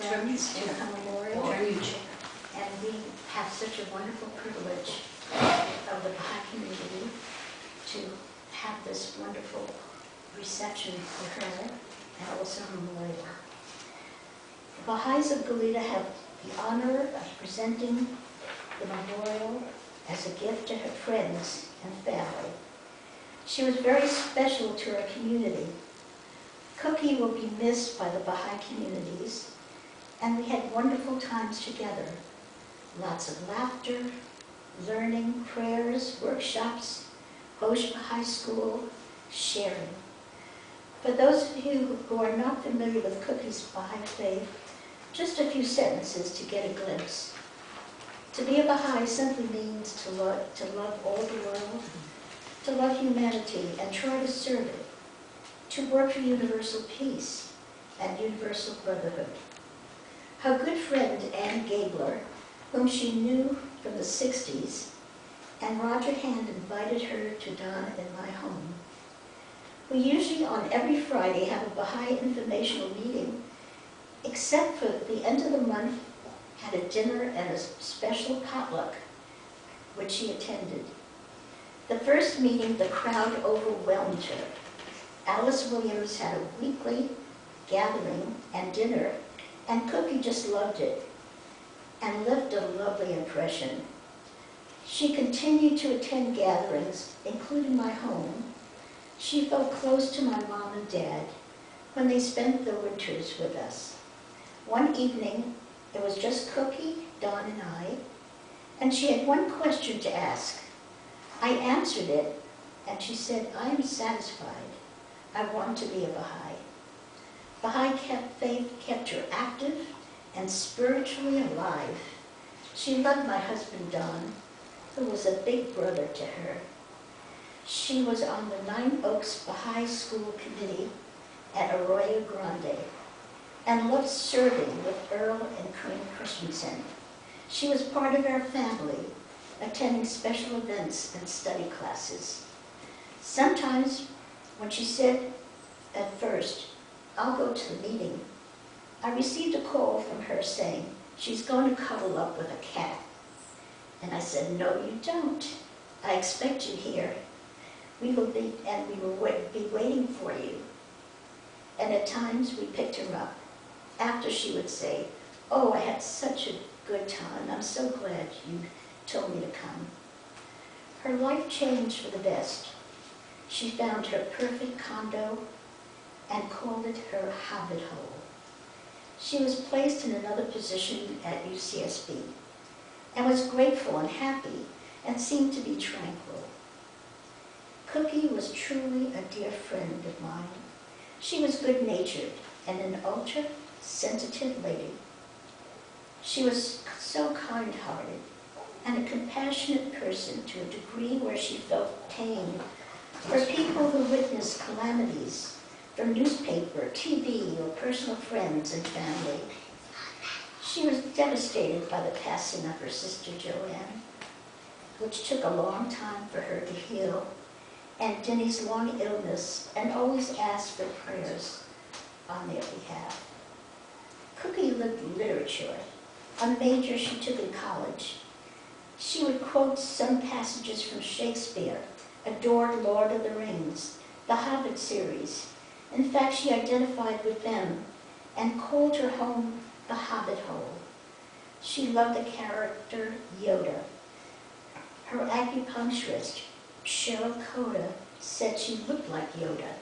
friends to her memorial. And we have such a wonderful privilege of the Baha'i community to have this wonderful reception for her and also a memorial. The Baha'is of Goleta have the honor of presenting the memorial as a gift to her friends and family. She was very special to our community. Cookie will be missed by the Baha'i communities, and we had wonderful times together. Lots of laughter, learning, prayers, workshops, Hosh Baha'i School, sharing. For those of you who are not familiar with Cookie's Baha'i faith, just a few sentences to get a glimpse. To be a Baha'i simply means to love all the world, to love humanity and try to serve it, to work for universal peace and universal brotherhood. Her good friend Ann Gabler, whom she knew from the 60s, and Roger Hand invited her to dine in my home. We usually on every Friday have a Baha'i informational meeting, except for the end of the month, had a dinner and a special potluck, which she attended. The first meeting, the crowd overwhelmed her. Alice Williams had a weekly gathering and dinner, and Cookie just loved it and left a lovely impression. She continued to attend gatherings, including my home. She felt close to my mom and dad when they spent the winters with us. One evening, it was just Cookie, Don, and I, and she had one question to ask. I answered it, and she said, I am satisfied. I want to be a Baha'i. Baha'i faith kept her active and spiritually alive. She loved my husband, Don, who was a big brother to her. She was on the Nine Oaks Baha'i School Committee at Arroyo Grande and loved serving with Earl and Queen Christensen. She was part of our family, attending special events and study classes. Sometimes, when she said at first, I'll go to the meeting, I received a call from her saying, she's going to cuddle up with a cat. And I said, no, you don't. I expect you here. We will be waiting for you. And at times we picked her up after she would say, oh, I had such a good time. I'm so glad you told me to come. Her life changed for the best. She found her perfect condo and called it her hobbit hole. She was placed in another position at UCSB and was grateful and happy and seemed to be tranquil. Cookie was truly a dear friend of mine. She was good-natured and an ultra-sensitive lady. She was so kind-hearted and a compassionate person to a degree where she felt pain for people who witnessed calamities from newspaper, TV, or personal friends and family. She was devastated by the passing of her sister Joanne, which took a long time for her to heal, and Denny's long illness, and always asked for prayers on their behalf. Cookie loved literature, a major she took in college. She would quote some passages from Shakespeare, adored Lord of the Rings, the Hobbit series. In fact, she identified with them and called her home the Hobbit Hole. She loved the character Yoda. Her acupuncturist, Cheryl Coda, said she looked like Yoda.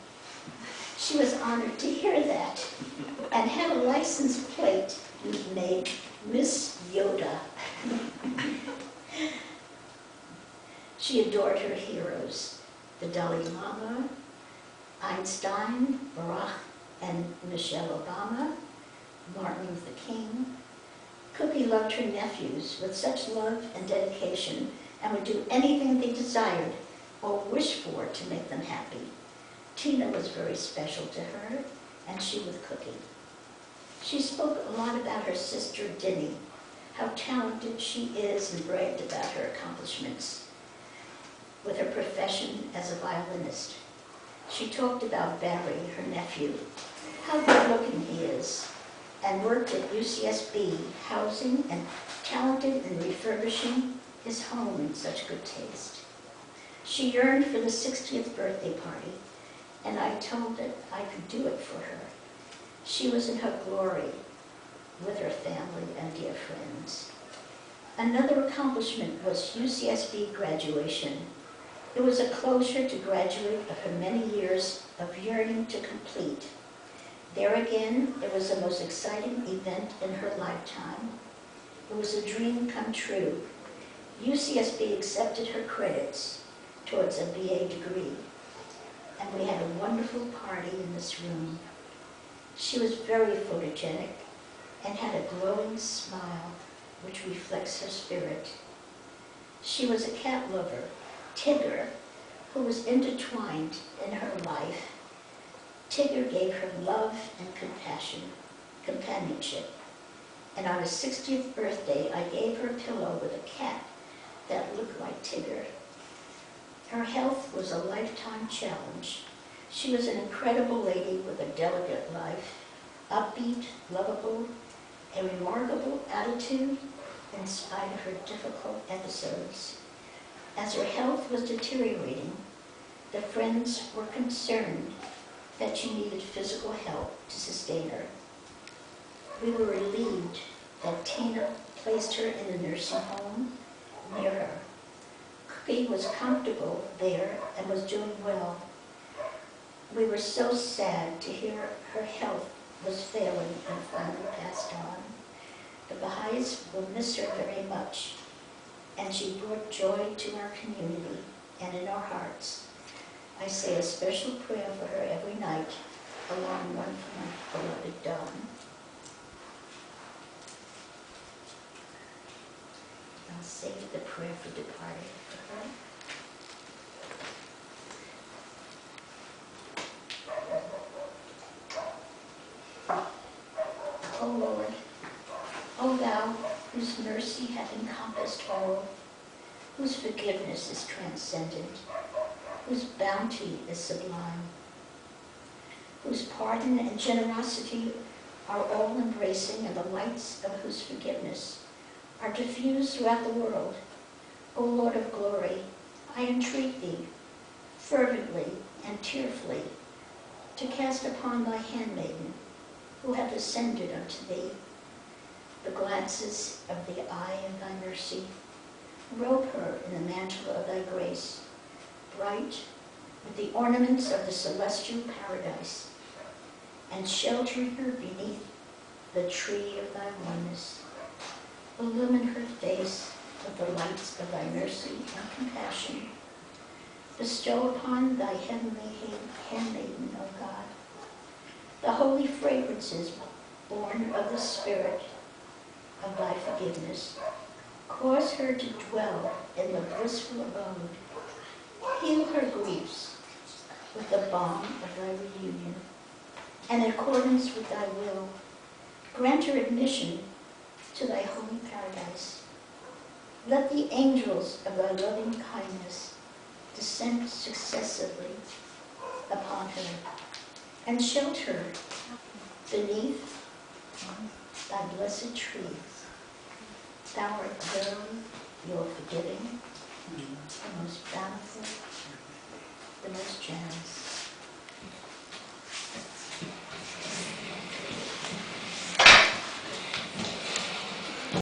She was honored to hear that and had a license plate made Miss Yoda. She adored her heroes, the Dalai Lama, Einstein, Barack and Michelle Obama, Martin Luther King. Cookie loved her nephews with such love and dedication and would do anything they desired or wished for to make them happy. Tina was very special to her, and she with Cookie. She spoke a lot about her sister Denny, how talented she is, and bragged about her accomplishments with her profession as a violinist. She talked about Barry, her nephew, how good looking he is, and worked at UCSB, housing and talented in refurbishing his home in such good taste. She yearned for the 60th birthday party, and I told that I could do it for her. She was in her glory with her family and dear friends. Another accomplishment was UCSB graduation. It was a closure to graduate of her many years of yearning to complete. There again, it was the most exciting event in her lifetime. It was a dream come true. UCSB accepted her credits towards a BA degree, and we had a wonderful party in this room. She was very photogenic and had a glowing smile which reflects her spirit. She was a cat lover, Tigger, who was intertwined in her life. Tigger gave her love and companionship. And on her 60th birthday, I gave her a pillow with a cat that looked like Tigger. Her health was a lifetime challenge. She was an incredible lady with a delicate life, upbeat, lovable, a remarkable attitude in spite of her difficult episodes. As her health was deteriorating, the friends were concerned that she needed physical help to sustain her. We were relieved that Tina placed her in a nursing home near her. Cookie was comfortable there and was doing well. We were so sad to hear her health was failing and finally passed on. The Baha'is will miss her very much, and she brought joy to our community and in our hearts. I say a special prayer for her every night, along one for my beloved Dawn. I'll say the prayer for departing for her. O Lord, O Thou, whose mercy hath encompassed all, whose forgiveness is transcendent, whose bounty is sublime, whose pardon and generosity are all-embracing, and the lights of whose forgiveness are diffused throughout the world. O Lord of glory, I entreat Thee, fervently and tearfully, to cast upon Thy handmaiden, who hath ascended unto Thee, the glances of the eye of Thy mercy. Robe her in the mantle of Thy grace, bright with the ornaments of the celestial paradise, and shelter her beneath the tree of Thy oneness. Illumine her face with the lights of Thy mercy and compassion. Bestow upon Thy heavenly handmaiden, O God, the holy fragrances born of the Spirit of Thy forgiveness. Cause her to dwell in the blissful abode. Heal her griefs with the balm of Thy reunion, and in accordance with Thy will, grant her admission to Thy holy paradise. Let the angels of Thy loving kindness descend successively upon her, and shelter beneath Thy blessed trees. Thou art verily Your forgiving, the most bountiful, the most generous.